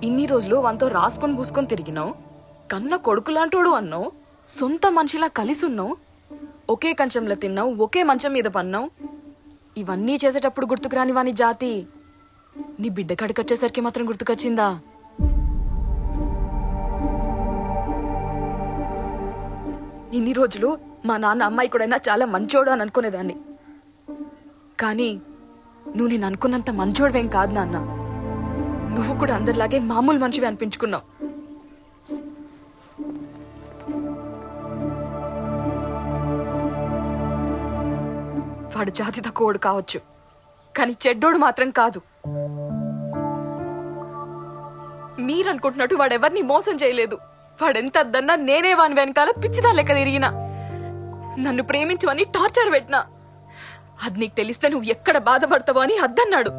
ఇన్ని రోజులు వాంతో రాసుకొని పూసుకొని తిరిగినావు, కన్న కొడుకులాంటోడు అన్నావు, సొంత మనిషిలా కలిసున్నావు, ఒకే కంచంలో తిన్నావు, ఒకే మంచం మీద పన్నావు. ఇవన్నీ చేసేటప్పుడు గుర్తుకు రాని వాని జాతి నీ బిడ్డ కడికొచ్చేసరికి మాత్రం గుర్తుకొచ్చిందా? ఇన్ని రోజులు మా నాన్న అమ్మాయి కూడా చాలా మంచోడు అని అనుకునేదాన్ని. కానీ నువ్వు నేను అనుకున్నంత మంచోడువేం కాదు నాన్న. నువ్వు కూడా అందరిలాగే మామూలు మనిషివి అనిపించుకున్నావు. వాడు జాతి తక్కువడు కావచ్చు, కానీ చెడ్డోడు మాత్రం కాదు. మీరనుకుంటున్నట్టు వాడెవరిని మోసం చేయలేదు. వాడెంత అద్దన్నా నేనే వాని వెనకాల పిచ్చిదా లెక్క తిరిగినా, నన్ను ప్రేమించమని టార్చర్ పెట్టినా. అది నీకు తెలిస్తే నువ్వు ఎక్కడ బాధపడతావో అని అద్దన్నాడు.